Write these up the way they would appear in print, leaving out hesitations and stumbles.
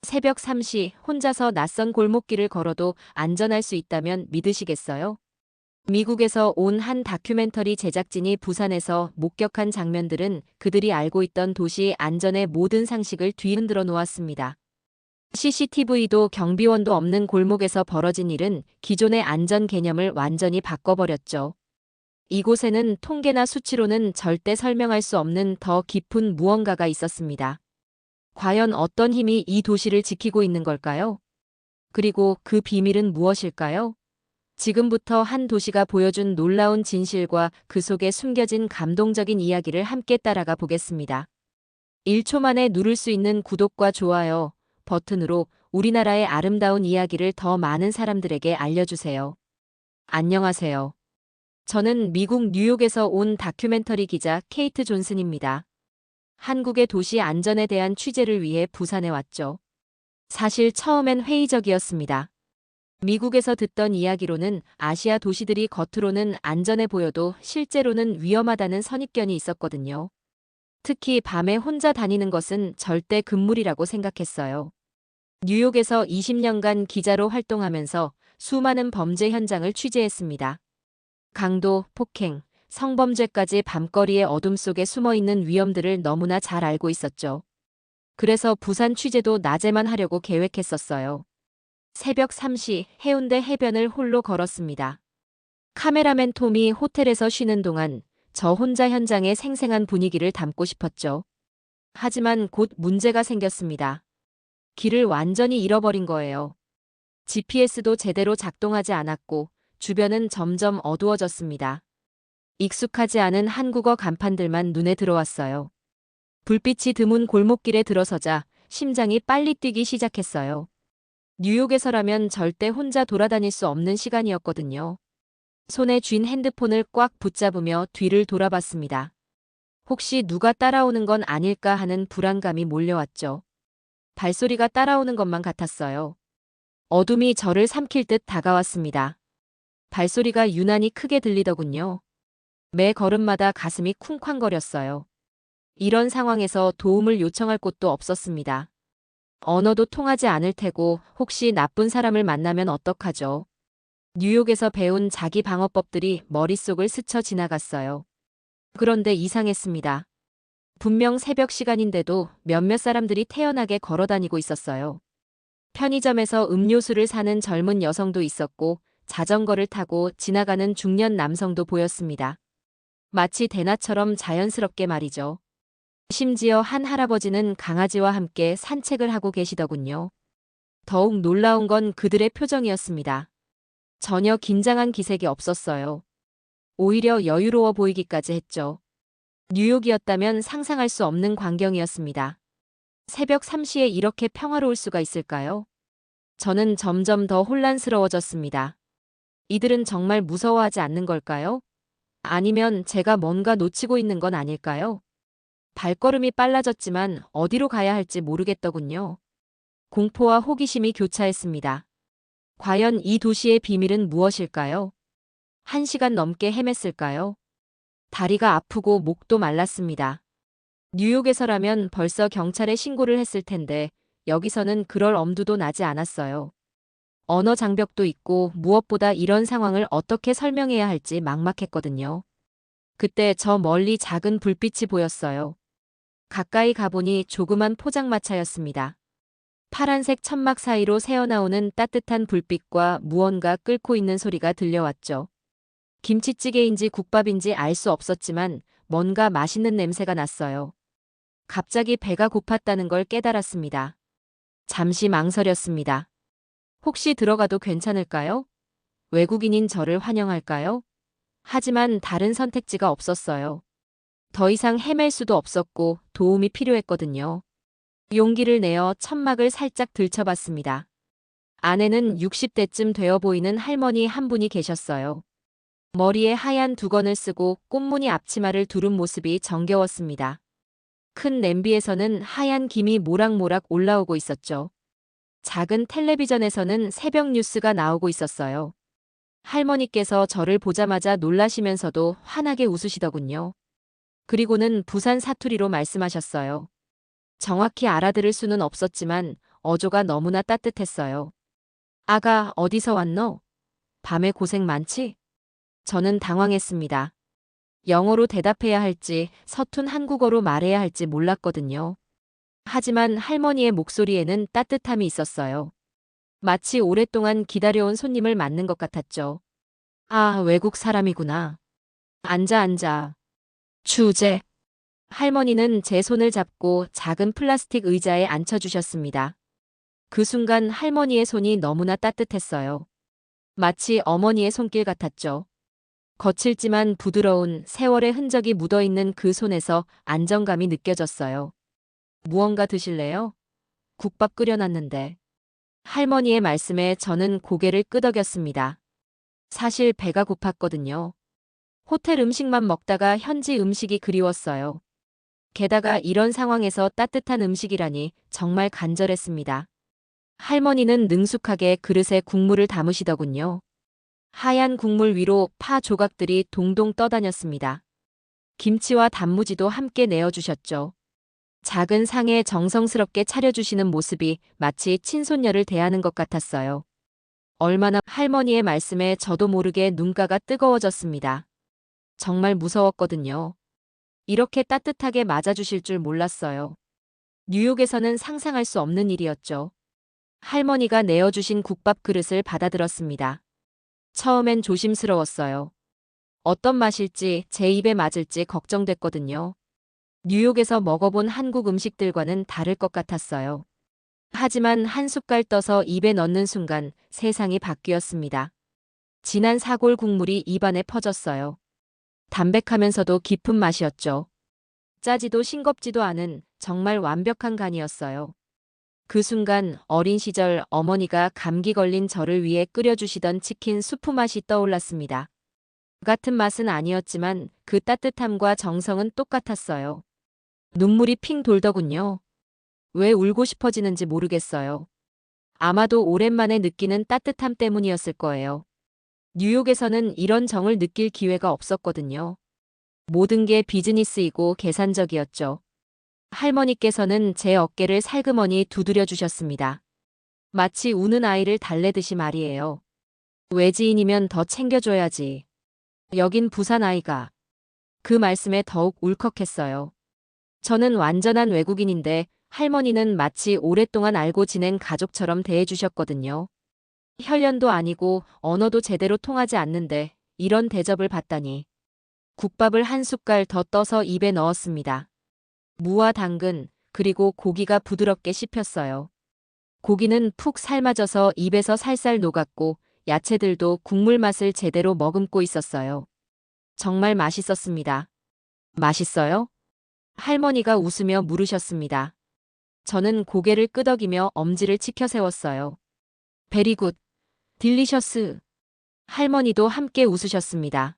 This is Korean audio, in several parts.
새벽 3시 혼자서 낯선 골목길을 걸어도 안전할 수 있다면 믿으시겠어요? 미국에서 온 한 다큐멘터리 제작진이 부산에서 목격한 장면들은 그들이 알고 있던 도시 안전의 모든 상식을 뒤흔들어 놓았습니다. CCTV도 경비원도 없는 골목에서 벌어진 일은 기존의 안전 개념을 완전히 바꿔버렸죠. 이곳에는 통계나 수치로는 절대 설명할 수 없는 더 깊은 무언가가 있었습니다. 과연 어떤 힘이 이 도시를 지키고 있는 걸까요? 그리고 그 비밀은 무엇일까요? 지금부터 한 도시가 보여준 놀라운 진실과 그 속에 숨겨진 감동적인 이야기를 함께 따라가 보겠습니다. 1초 만에 누를 수 있는 구독과 좋아요 버튼으로 우리나라의 아름다운 이야기를 더 많은 사람들에게 알려주세요. 안녕하세요. 저는 미국 뉴욕에서 온 다큐멘터리 기자 케이트 존슨입니다. 한국의 도시 안전에 대한 취재를 위해 부산에 왔죠. 사실 처음엔 회의적이었습니다. 미국에서 듣던 이야기로는 아시아 도시들이 겉으로는 안전해 보여도 실제로는 위험하다는 선입견이 있었거든요. 특히 밤에 혼자 다니는 것은 절대 금물이라고 생각했어요. 뉴욕에서 20년간 기자로 활동하면서 수많은 범죄 현장을 취재했습니다. 강도, 폭행, 성범죄까지 밤거리의 어둠 속에 숨어있는 위험들을 너무나 잘 알고 있었죠. 그래서 부산 취재도 낮에만 하려고 계획했었어요. 새벽 3시 해운대 해변을 홀로 걸었습니다. 카메라맨 톰이 호텔에서 쉬는 동안 저 혼자 현장의 생생한 분위기를 담고 싶었죠. 하지만 곧 문제가 생겼습니다. 길을 완전히 잃어버린 거예요. GPS도 제대로 작동하지 않았고 주변은 점점 어두워졌습니다. 익숙하지 않은 한국어 간판들만 눈에 들어왔어요. 불빛이 드문 골목길에 들어서자 심장이 빨리 뛰기 시작했어요. 뉴욕에서라면 절대 혼자 돌아다닐 수 없는 시간이었거든요. 손에 쥔 핸드폰을 꽉 붙잡으며 뒤를 돌아봤습니다. 혹시 누가 따라오는 건 아닐까 하는 불안감이 몰려왔죠. 발소리가 따라오는 것만 같았어요. 어둠이 저를 삼킬 듯 다가왔습니다. 발소리가 유난히 크게 들리더군요. 매 걸음마다 가슴이 쿵쾅거렸어요. 이런 상황에서 도움을 요청할 곳도 없었습니다. 언어도 통하지 않을 테고 혹시 나쁜 사람을 만나면 어떡하죠? 뉴욕에서 배운 자기 방어법들이 머릿속을 스쳐 지나갔어요. 그런데 이상했습니다. 분명 새벽 시간인데도 몇몇 사람들이 태연하게 걸어다니고 있었어요. 편의점에서 음료수를 사는 젊은 여성도 있었고 자전거를 타고 지나가는 중년 남성도 보였습니다. 마치 대낮처럼 자연스럽게 말이죠. 심지어 한 할아버지는 강아지와 함께 산책을 하고 계시더군요. 더욱 놀라운 건 그들의 표정이었습니다. 전혀 긴장한 기색이 없었어요. 오히려 여유로워 보이기까지 했죠. 뉴욕이었다면 상상할 수 없는 광경이었습니다. 새벽 3시에 이렇게 평화로울 수가 있을까요? 저는 점점 더 혼란스러워졌습니다. 이들은 정말 무서워하지 않는 걸까요? 아니면 제가 뭔가 놓치고 있는 건 아닐까요? 발걸음이 빨라졌지만 어디로 가야 할지 모르겠더군요. 공포와 호기심이 교차했습니다. 과연 이 도시의 비밀은 무엇일까요? 1시간 넘게 헤맸을까요? 다리가 아프고 목도 말랐습니다. 뉴욕에서라면 벌써 경찰에 신고를 했을 텐데 여기서는 그럴 엄두도 나지 않았어요. 언어 장벽도 있고 무엇보다 이런 상황을 어떻게 설명해야 할지 막막했거든요. 그때 저 멀리 작은 불빛이 보였어요. 가까이 가보니 조그만 포장마차였습니다. 파란색 천막 사이로 새어나오는 따뜻한 불빛과 무언가 끓고 있는 소리가 들려왔죠. 김치찌개인지 국밥인지 알 수 없었지만 뭔가 맛있는 냄새가 났어요. 갑자기 배가 고팠다는 걸 깨달았습니다. 잠시 망설였습니다. 혹시 들어가도 괜찮을까요? 외국인인 저를 환영할까요? 하지만 다른 선택지가 없었어요. 더 이상 헤맬 수도 없었고 도움이 필요했거든요. 용기를 내어 천막을 살짝 들춰봤습니다. 안에는 60대쯤 되어 보이는 할머니 한 분이 계셨어요. 머리에 하얀 두건을 쓰고 꽃무늬 앞치마를 두른 모습이 정겨웠습니다. 큰 냄비에서는 하얀 김이 모락모락 올라오고 있었죠. 작은 텔레비전에서는 새벽 뉴스가 나오고 있었어요. 할머니께서 저를 보자마자 놀라시면서도 환하게 웃으시더군요. 그리고는 부산 사투리로 말씀하셨어요. 정확히 알아들을 수는 없었지만 어조가 너무나 따뜻했어요. 아가, 어디서 왔노? 밤에 고생 많지? 저는 당황했습니다. 영어로 대답해야 할지 서툰 한국어로 말해야 할지 몰랐거든요. 하지만 할머니의 목소리에는 따뜻함이 있었어요. 마치 오랫동안 기다려온 손님을 맞는 것 같았죠. 아, 외국 사람이구나. 앉아, 앉아. 주제. 할머니는 제 손을 잡고 작은 플라스틱 의자에 앉혀주셨습니다. 그 순간 할머니의 손이 너무나 따뜻했어요. 마치 어머니의 손길 같았죠. 거칠지만 부드러운 세월의 흔적이 묻어있는 그 손에서 안정감이 느껴졌어요. 무언가 드실래요? 국밥 끓여놨는데. 할머니의 말씀에 저는 고개를 끄덕였습니다. 사실 배가 고팠거든요. 호텔 음식만 먹다가 현지 음식이 그리웠어요. 게다가 이런 상황에서 따뜻한 음식이라니 정말 간절했습니다. 할머니는 능숙하게 그릇에 국물을 담으시더군요. 하얀 국물 위로 파 조각들이 동동 떠다녔습니다. 김치와 단무지도 함께 내어주셨죠. 작은 상에 정성스럽게 차려주시는 모습이 마치 친손녀를 대하는 것 같았어요. 얼마나 할머니의 말씀에 저도 모르게 눈가가 뜨거워졌습니다. 정말 무서웠거든요. 이렇게 따뜻하게 맞아주실 줄 몰랐어요. 뉴욕에서는 상상할 수 없는 일이었죠. 할머니가 내어주신 국밥 그릇을 받아들었습니다. 처음엔 조심스러웠어요. 어떤 맛일지 제 입에 맞을지 걱정됐거든요. 뉴욕에서 먹어본 한국 음식들과는 다를 것 같았어요. 하지만 한 숟갈 떠서 입에 넣는 순간 세상이 바뀌었습니다. 진한 사골 국물이 입안에 퍼졌어요. 담백하면서도 깊은 맛이었죠. 짜지도 싱겁지도 않은 정말 완벽한 간이었어요. 그 순간 어린 시절 어머니가 감기 걸린 저를 위해 끓여주시던 치킨 수프 맛이 떠올랐습니다. 같은 맛은 아니었지만 그 따뜻함과 정성은 똑같았어요. 눈물이 핑 돌더군요. 왜 울고 싶어지는지 모르겠어요. 아마도 오랜만에 느끼는 따뜻함 때문이었을 거예요. 뉴욕에서는 이런 정을 느낄 기회가 없었거든요. 모든 게 비즈니스이고 계산적이었죠. 할머니께서는 제 어깨를 살그머니 두드려 주셨습니다. 마치 우는 아이를 달래듯이 말이에요. 외지인이면 더 챙겨줘야지. 여긴 부산 아이가. 그 말씀에 더욱 울컥했어요. 저는 완전한 외국인인데 할머니는 마치 오랫동안 알고 지낸 가족처럼 대해주셨거든요. 혈연도 아니고 언어도 제대로 통하지 않는데 이런 대접을 받다니. 국밥을 한 숟갈 더 떠서 입에 넣었습니다. 무와 당근, 그리고 고기가 부드럽게 씹혔어요. 고기는 푹 삶아져서 입에서 살살 녹았고 야채들도 국물 맛을 제대로 머금고 있었어요. 정말 맛있었습니다. 맛있어요? 할머니가 웃으며 물으셨습니다. 저는 고개를 끄덕이며 엄지를 치켜 세웠어요. 베리굿, 딜리셔스. 할머니도 함께 웃으셨습니다.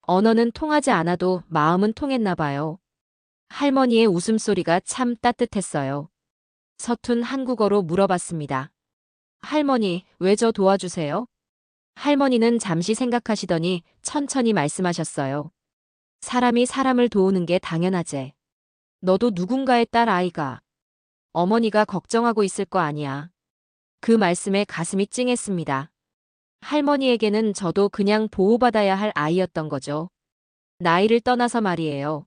언어는 통하지 않아도 마음은 통했나 봐요. 할머니의 웃음소리가 참 따뜻했어요. 서툰 한국어로 물어봤습니다. 할머니, 왜 저 도와주세요? 할머니는 잠시 생각하시더니 천천히 말씀하셨어요. 사람이 사람을 도우는 게 당연하제. 너도 누군가의 딸 아이가. 어머니가 걱정하고 있을 거 아니야. 그 말씀에 가슴이 찡했습니다. 할머니에게는 저도 그냥 보호받아야 할 아이였던 거죠. 나이를 떠나서 말이에요.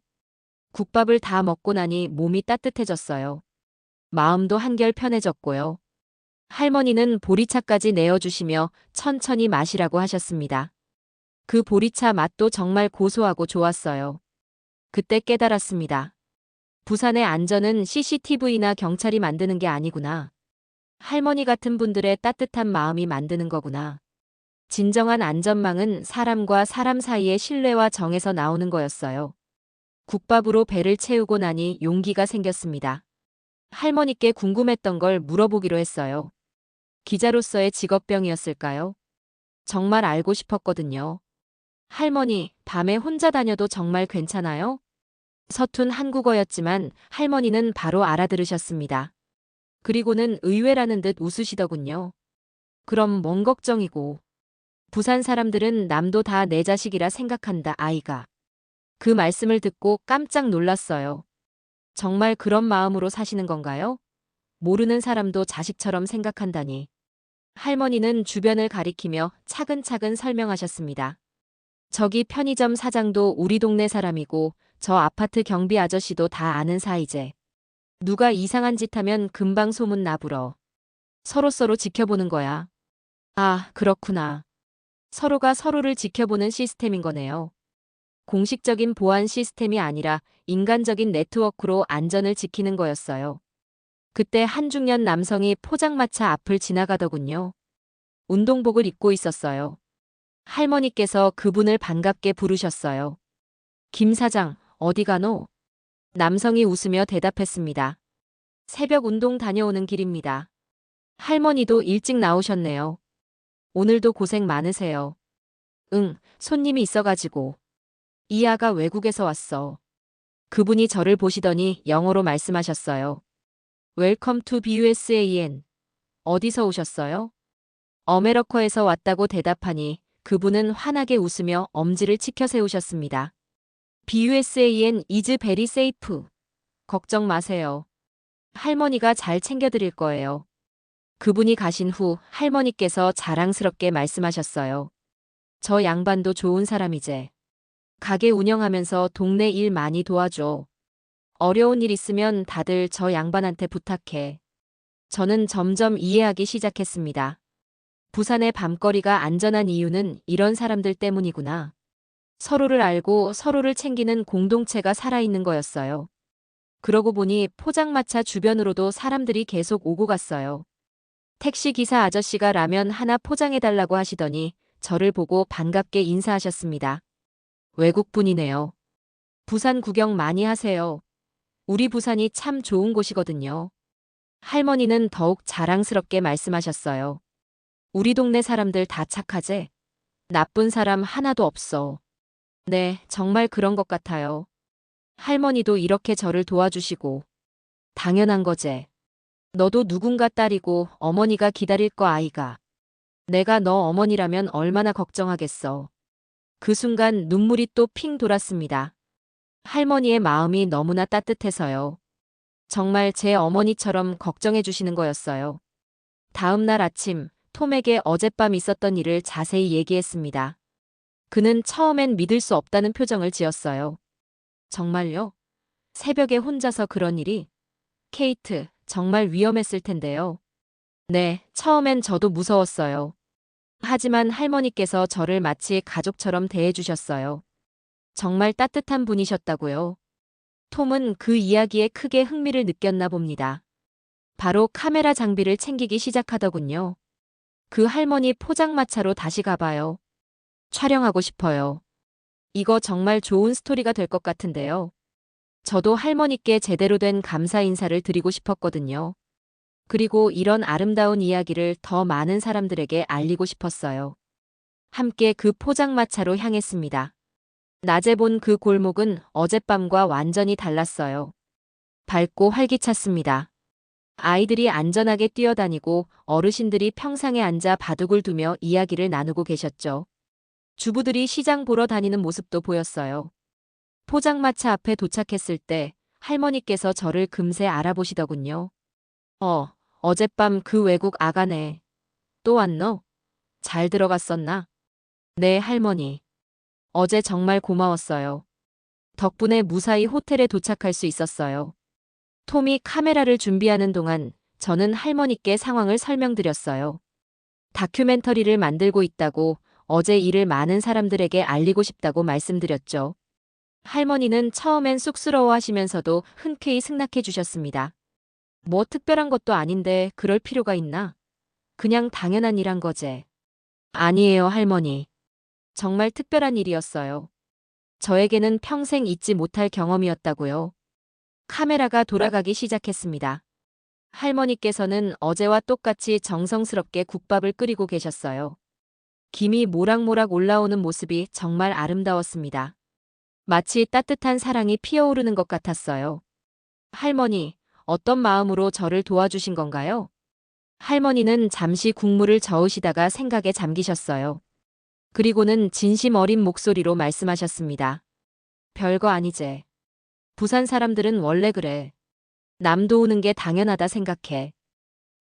국밥을 다 먹고 나니 몸이 따뜻해졌어요. 마음도 한결 편해졌고요. 할머니는 보리차까지 내어주시며 천천히 마시라고 하셨습니다. 그 보리차 맛도 정말 고소하고 좋았어요. 그때 깨달았습니다. 부산의 안전은 CCTV나 경찰이 만드는 게 아니구나. 할머니 같은 분들의 따뜻한 마음이 만드는 거구나. 진정한 안전망은 사람과 사람 사이의 신뢰와 정에서 나오는 거였어요. 국밥으로 배를 채우고 나니 용기가 생겼습니다. 할머니께 궁금했던 걸 물어보기로 했어요. 기자로서의 직업병이었을까요? 정말 알고 싶었거든요. 할머니, 밤에 혼자 다녀도 정말 괜찮아요? 서툰 한국어였지만 할머니는 바로 알아들으셨습니다. 그리고는 의외라는 듯 웃으시더군요. 그럼 뭔 걱정이고. 부산 사람들은 남도 다 내 자식이라 생각한다, 아이가. 그 말씀을 듣고 깜짝 놀랐어요. 정말 그런 마음으로 사시는 건가요? 모르는 사람도 자식처럼 생각한다니. 할머니는 주변을 가리키며 차근차근 설명하셨습니다. 저기 편의점 사장도 우리 동네 사람이고 저 아파트 경비 아저씨도 다 아는 사이제. 누가 이상한 짓 하면 금방 소문 나불어. 서로서로 지켜보는 거야. 아, 그렇구나. 서로가 서로를 지켜보는 시스템인 거네요. 공식적인 보안 시스템이 아니라 인간적인 네트워크로 안전을 지키는 거였어요. 그때 한 중년 남성이 포장마차 앞을 지나가더군요. 운동복을 입고 있었어요. 할머니께서 그분을 반갑게 부르셨어요. 김 사장, 어디 가노? 남성이 웃으며 대답했습니다. 새벽 운동 다녀오는 길입니다. 할머니도 일찍 나오셨네요. 오늘도 고생 많으세요. 응, 손님이 있어가지고. 이 아가 외국에서 왔어. 그분이 저를 보시더니 영어로 말씀하셨어요. Welcome to BUSAN. 어디서 오셨어요? 어메러커에서 왔다고 대답하니 그분은 환하게 웃으며 엄지를 치켜 세우셨습니다. BUSAN is very safe. 걱정 마세요. 할머니가 잘 챙겨드릴 거예요. 그분이 가신 후 할머니께서 자랑스럽게 말씀하셨어요. 저 양반도 좋은 사람이제. 가게 운영하면서 동네 일 많이 도와줘. 어려운 일 있으면 다들 저 양반한테 부탁해. 저는 점점 이해하기 시작했습니다. 부산의 밤거리가 안전한 이유는 이런 사람들 때문이구나. 서로를 알고 서로를 챙기는 공동체가 살아있는 거였어요. 그러고 보니 포장마차 주변으로도 사람들이 계속 오고 갔어요. 택시기사 아저씨가 라면 하나 포장해달라고 하시더니 저를 보고 반갑게 인사하셨습니다. 외국분이네요. 부산 구경 많이 하세요. 우리 부산이 참 좋은 곳이거든요. 할머니는 더욱 자랑스럽게 말씀하셨어요. 우리 동네 사람들 다 착하제? 나쁜 사람 하나도 없어. 네, 정말 그런 것 같아요. 할머니도 이렇게 저를 도와주시고. 당연한 거제. 너도 누군가 딸이고 어머니가 기다릴 거 아이가. 내가 너 어머니라면 얼마나 걱정하겠어. 그 순간 눈물이 또 핑 돌았습니다. 할머니의 마음이 너무나 따뜻해서요. 정말 제 어머니처럼 걱정해 주시는 거였어요. 다음 날 아침, 톰에게 어젯밤 있었던 일을 자세히 얘기했습니다. 그는 처음엔 믿을 수 없다는 표정을 지었어요. 정말요? 새벽에 혼자서 그런 일이? 케이트, 정말 위험했을 텐데요. 네, 처음엔 저도 무서웠어요. 하지만 할머니께서 저를 마치 가족처럼 대해주셨어요. 정말 따뜻한 분이셨다고요. 톰은 그 이야기에 크게 흥미를 느꼈나 봅니다. 바로 카메라 장비를 챙기기 시작하더군요. 그 할머니 포장마차로 다시 가봐요. 촬영하고 싶어요. 이거 정말 좋은 스토리가 될 것 같은데요. 저도 할머니께 제대로 된 감사 인사를 드리고 싶었거든요. 그리고 이런 아름다운 이야기를 더 많은 사람들에게 알리고 싶었어요. 함께 그 포장마차로 향했습니다. 낮에 본 그 골목은 어젯밤과 완전히 달랐어요. 밝고 활기찼습니다. 아이들이 안전하게 뛰어다니고 어르신들이 평상에 앉아 바둑을 두며 이야기를 나누고 계셨죠. 주부들이 시장 보러 다니는 모습도 보였어요. 포장마차 앞에 도착했을 때 할머니께서 저를 금세 알아보시더군요. 어젯밤 그 외국 아가네. 또 왔노? 잘 들어갔었나? 네, 할머니. 어제 정말 고마웠어요. 덕분에 무사히 호텔에 도착할 수 있었어요. 톰이 카메라를 준비하는 동안 저는 할머니께 상황을 설명드렸어요. 다큐멘터리를 만들고 있다고 어제 일을 많은 사람들에게 알리고 싶다고 말씀드렸죠. 할머니는 처음엔 쑥스러워 하시면서도 흔쾌히 승낙해 주셨습니다. 뭐 특별한 것도 아닌데 그럴 필요가 있나? 그냥 당연한 일한 거제. 아니에요, 할머니. 정말 특별한 일이었어요. 저에게는 평생 잊지 못할 경험이었다고요. 카메라가 돌아가기 시작했습니다. 할머니께서는 어제와 똑같이 정성스럽게 국밥을 끓이고 계셨어요. 김이 모락모락 올라오는 모습이 정말 아름다웠습니다. 마치 따뜻한 사랑이 피어오르는 것 같았어요. 할머니, 어떤 마음으로 저를 도와주신 건가요? 할머니는 잠시 국물을 저으시다가 생각에 잠기셨어요. 그리고는 진심 어린 목소리로 말씀하셨습니다. 별거 아니제. 부산 사람들은 원래 그래. 남 도우는 게 당연하다 생각해.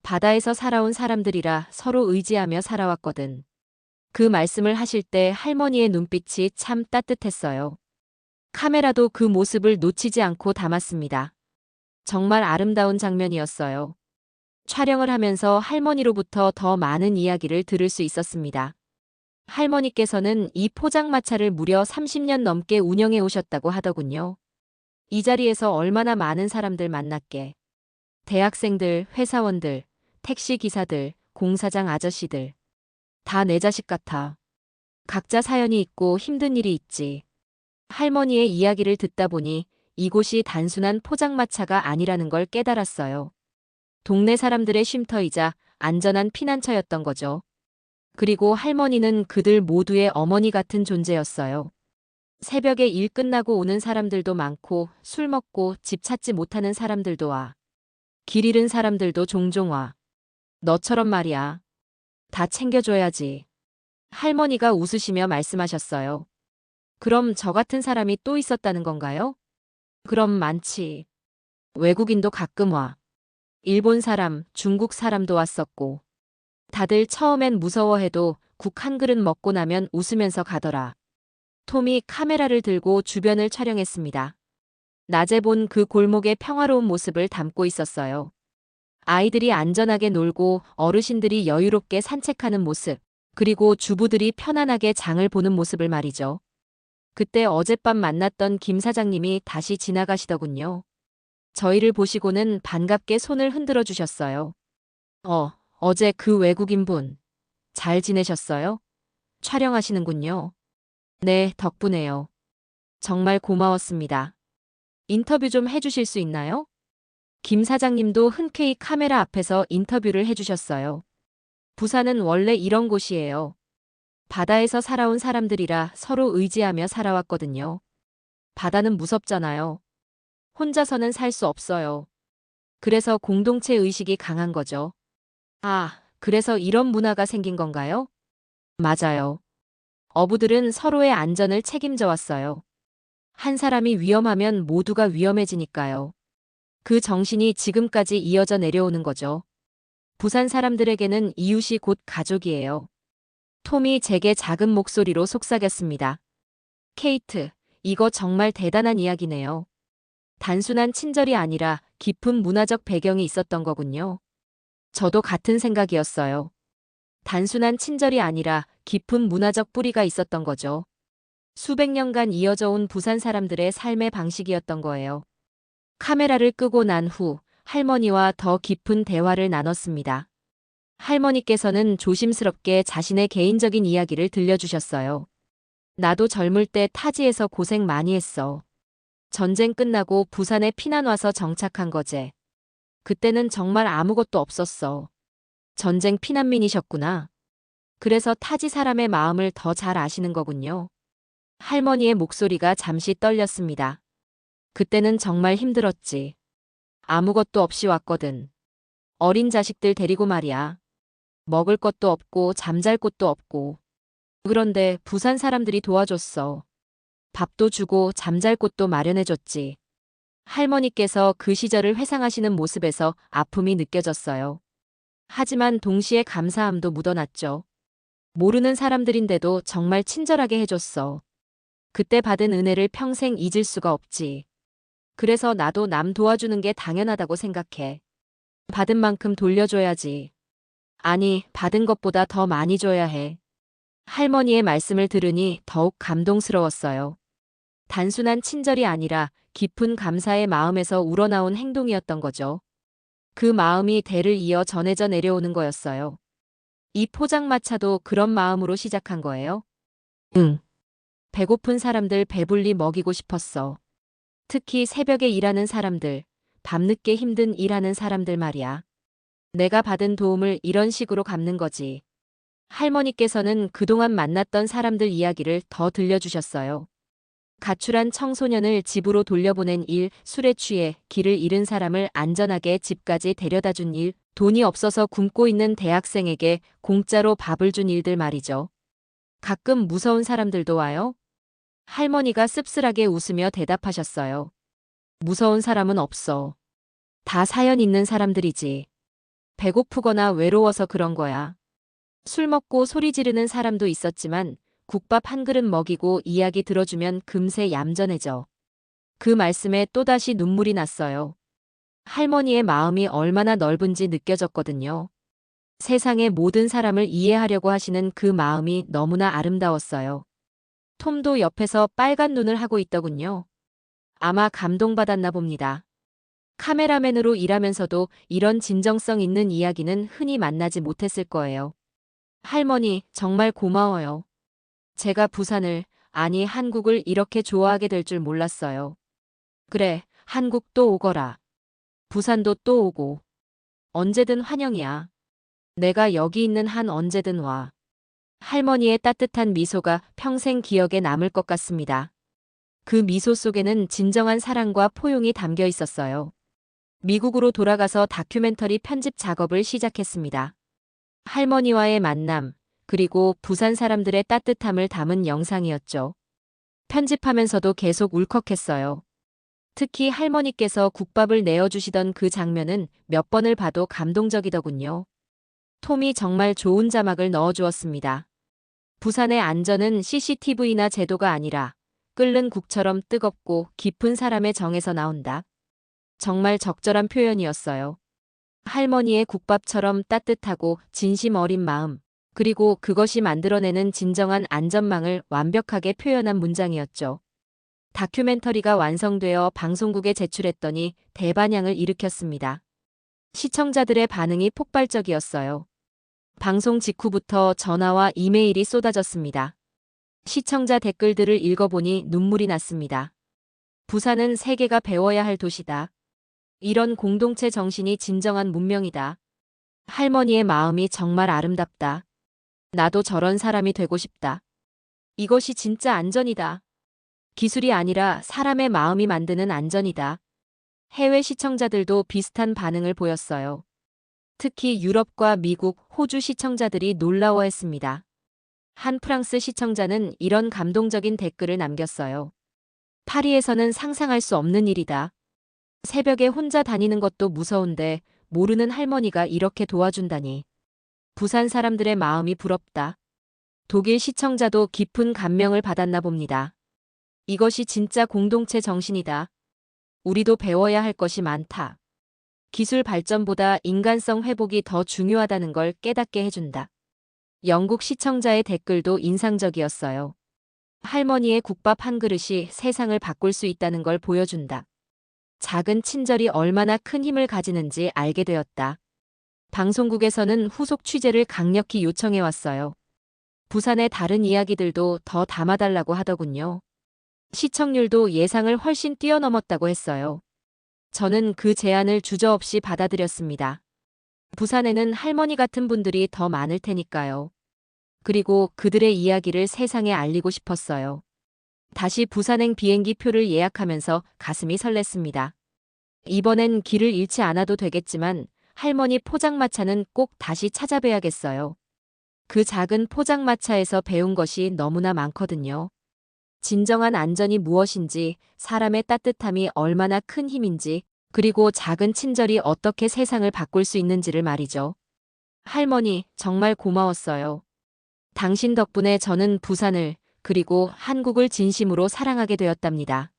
바다에서 살아온 사람들이라 서로 의지하며 살아왔거든. 그 말씀을 하실 때 할머니의 눈빛이 참 따뜻했어요. 카메라도 그 모습을 놓치지 않고 담았습니다. 정말 아름다운 장면이었어요. 촬영을 하면서 할머니로부터 더 많은 이야기를 들을 수 있었습니다. 할머니께서는 이 포장마차를 무려 30년 넘게 운영해 오셨다고 하더군요. 이 자리에서 얼마나 많은 사람들 만났게. 대학생들, 회사원들, 택시기사들, 공사장 아저씨들. 다 내 자식 같아. 각자 사연이 있고 힘든 일이 있지. 할머니의 이야기를 듣다 보니 이곳이 단순한 포장마차가 아니라는 걸 깨달았어요. 동네 사람들의 쉼터이자 안전한 피난처였던 거죠. 그리고 할머니는 그들 모두의 어머니 같은 존재였어요. 새벽에 일 끝나고 오는 사람들도 많고 술 먹고 집 찾지 못하는 사람들도 와. 길 잃은 사람들도 종종 와. 너처럼 말이야. 다 챙겨줘야지. 할머니가 웃으시며 말씀하셨어요. 그럼 저 같은 사람이 또 있었다는 건가요? 그럼 많지. 외국인도 가끔 와. 일본 사람, 중국 사람도 왔었고. 다들 처음엔 무서워해도 국 한 그릇 먹고 나면 웃으면서 가더라. 톰이 카메라를 들고 주변을 촬영했습니다. 낮에 본 그 골목의 평화로운 모습을 담고 있었어요. 아이들이 안전하게 놀고 어르신들이 여유롭게 산책하는 모습, 그리고 주부들이 편안하게 장을 보는 모습을 말이죠. 그때 어젯밤 만났던 김 사장님이 다시 지나가시더군요. 저희를 보시고는 반갑게 손을 흔들어 주셨어요. 어제 그 외국인분 잘 지내셨어요? 촬영하시는군요. 네, 덕분에요. 정말 고마웠습니다. 인터뷰 좀 해주실 수 있나요? 김 사장님도 흔쾌히 카메라 앞에서 인터뷰를 해주셨어요. 부산은 원래 이런 곳이에요. 바다에서 살아온 사람들이라 서로 의지하며 살아왔거든요. 바다는 무섭잖아요. 혼자서는 살 수 없어요. 그래서 공동체 의식이 강한 거죠. 아, 그래서 이런 문화가 생긴 건가요? 맞아요. 어부들은 서로의 안전을 책임져 왔어요. 한 사람이 위험하면 모두가 위험해지니까요. 그 정신이 지금까지 이어져 내려오는 거죠. 부산 사람들에게는 이웃이 곧 가족이에요. 톰이 제게 작은 목소리로 속삭였습니다. 케이트, 이거 정말 대단한 이야기네요. 단순한 친절이 아니라 깊은 문화적 배경이 있었던 거군요. 저도 같은 생각이었어요. 단순한 친절이 아니라 깊은 문화적 뿌리가 있었던 거죠. 수백 년간 이어져 온 부산 사람들의 삶의 방식이었던 거예요. 카메라를 끄고 난 후 할머니와 더 깊은 대화를 나눴습니다. 할머니께서는 조심스럽게 자신의 개인적인 이야기를 들려주셨어요. 나도 젊을 때 타지에서 고생 많이 했어. 전쟁 끝나고 부산에 피난 와서 정착한 거제. 그때는 정말 아무것도 없었어. 전쟁 피난민이셨구나. 그래서 타지 사람의 마음을 더 잘 아시는 거군요. 할머니의 목소리가 잠시 떨렸습니다. 그때는 정말 힘들었지. 아무것도 없이 왔거든. 어린 자식들 데리고 말이야. 먹을 것도 없고 잠잘 곳도 없고. 그런데 부산 사람들이 도와줬어. 밥도 주고 잠잘 곳도 마련해줬지. 할머니께서 그 시절을 회상하시는 모습에서 아픔이 느껴졌어요. 하지만 동시에 감사함도 묻어났죠. 모르는 사람들인데도 정말 친절하게 해줬어. 그때 받은 은혜를 평생 잊을 수가 없지. 그래서 나도 남 도와주는 게 당연하다고 생각해. 받은 만큼 돌려줘야지. 아니, 받은 것보다 더 많이 줘야 해. 할머니의 말씀을 들으니 더욱 감동스러웠어요. 단순한 친절이 아니라 깊은 감사의 마음에서 우러나온 행동이었던 거죠. 그 마음이 대를 이어 전해져 내려오는 거였어요. 이 포장마차도 그런 마음으로 시작한 거예요? 응. 배고픈 사람들 배불리 먹이고 싶었어. 특히 새벽에 일하는 사람들, 밤늦게 힘든 일하는 사람들 말이야. 내가 받은 도움을 이런 식으로 갚는 거지. 할머니께서는 그동안 만났던 사람들 이야기를 더 들려주셨어요. 가출한 청소년을 집으로 돌려보낸 일, 술에 취해 길을 잃은 사람을 안전하게 집까지 데려다 준 일, 돈이 없어서 굶고 있는 대학생에게 공짜로 밥을 준 일들 말이죠. 가끔 무서운 사람들도 와요? 할머니가 씁쓸하게 웃으며 대답하셨어요. 무서운 사람은 없어. 다 사연 있는 사람들이지. 배고프거나 외로워서 그런 거야. 술 먹고 소리 지르는 사람도 있었지만 국밥 한 그릇 먹이고 이야기 들어주면 금세 얌전해져. 그 말씀에 또다시 눈물이 났어요. 할머니의 마음이 얼마나 넓은지 느껴졌거든요. 세상의 모든 사람을 이해하려고 하시는 그 마음이 너무나 아름다웠어요. 톰도 옆에서 빨간 눈을 하고 있더군요. 아마 감동받았나 봅니다. 카메라맨으로 일하면서도 이런 진정성 있는 이야기는 흔히 만나지 못했을 거예요. 할머니, 정말 고마워요. 제가 부산을, 아니 한국을 이렇게 좋아하게 될 줄 몰랐어요. 그래, 한국 또 오거라. 부산도 또 오고. 언제든 환영이야. 내가 여기 있는 한 언제든 와. 할머니의 따뜻한 미소가 평생 기억에 남을 것 같습니다. 그 미소 속에는 진정한 사랑과 포용이 담겨 있었어요. 미국으로 돌아가서 다큐멘터리 편집 작업을 시작했습니다. 할머니와의 만남, 그리고 부산 사람들의 따뜻함을 담은 영상이었죠. 편집하면서도 계속 울컥했어요. 특히 할머니께서 국밥을 내어주시던 그 장면은 몇 번을 봐도 감동적이더군요. 톰이 정말 좋은 자막을 넣어주었습니다. 부산의 안전은 CCTV나 제도가 아니라 끓는 국처럼 뜨겁고 깊은 사람의 정에서 나온다. 정말 적절한 표현이었어요. 할머니의 국밥처럼 따뜻하고 진심 어린 마음, 그리고 그것이 만들어내는 진정한 안전망을 완벽하게 표현한 문장이었죠. 다큐멘터리가 완성되어 방송국에 제출했더니 대반향을 일으켰습니다. 시청자들의 반응이 폭발적이었어요. 방송 직후부터 전화와 이메일이 쏟아졌습니다. 시청자 댓글들을 읽어보니 눈물이 났습니다. 부산은 세계가 배워야 할 도시다. 이런 공동체 정신이 진정한 문명이다. 할머니의 마음이 정말 아름답다. 나도 저런 사람이 되고 싶다. 이것이 진짜 안전이다. 기술이 아니라 사람의 마음이 만드는 안전이다. 해외 시청자들도 비슷한 반응을 보였어요. 특히 유럽과 미국, 호주 시청자들이 놀라워했습니다. 한 프랑스 시청자는 이런 감동적인 댓글을 남겼어요. 파리에서는 상상할 수 없는 일이다. 새벽에 혼자 다니는 것도 무서운데 모르는 할머니가 이렇게 도와준다니. 부산 사람들의 마음이 부럽다. 독일 시청자도 깊은 감명을 받았나 봅니다. 이것이 진짜 공동체 정신이다. 우리도 배워야 할 것이 많다. 기술 발전보다 인간성 회복이 더 중요하다는 걸 깨닫게 해준다. 영국 시청자의 댓글도 인상적이었어요. 할머니의 국밥 한 그릇이 세상을 바꿀 수 있다는 걸 보여준다. 작은 친절이 얼마나 큰 힘을 가지는지 알게 되었다. 방송국에서는 후속 취재를 강력히 요청해왔어요. 부산의 다른 이야기들도 더 담아달라고 하더군요. 시청률도 예상을 훨씬 뛰어넘었다고 했어요. 저는 그 제안을 주저없이 받아들였습니다. 부산에는 할머니 같은 분들이 더 많을 테니까요. 그리고 그들의 이야기를 세상에 알리고 싶었어요. 다시 부산행 비행기 표를 예약하면서 가슴이 설렜습니다. 이번엔 길을 잃지 않아도 되겠지만 할머니 포장마차는 꼭 다시 찾아뵈야겠어요. 그 작은 포장마차에서 배운 것이 너무나 많거든요. 진정한 안전이 무엇인지, 사람의 따뜻함이 얼마나 큰 힘인지, 그리고 작은 친절이 어떻게 세상을 바꿀 수 있는지를 말이죠. 할머니, 정말 고마웠어요. 당신 덕분에 저는 부산을, 그리고 한국을 진심으로 사랑하게 되었답니다.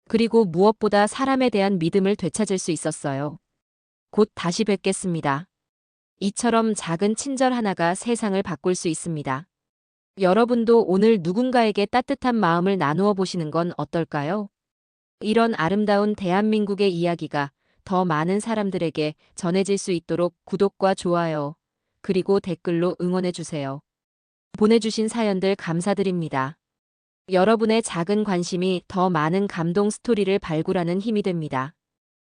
그리고 무엇보다 사람에 대한 믿음을 되찾을 수 있었어요. 곧 다시 뵙겠습니다. 이처럼 작은 친절 하나가 세상을 바꿀 수 있습니다. 여러분도 오늘 누군가에게 따뜻한 마음을 나누어 보시는 건 어떨까요? 이런 아름다운 대한민국의 이야기가 더 많은 사람들에게 전해질 수 있도록 구독과 좋아요, 그리고 댓글로 응원해 주세요. 보내주신 사연들 감사드립니다. 여러분의 작은 관심이 더 많은 감동 스토리를 발굴하는 힘이 됩니다.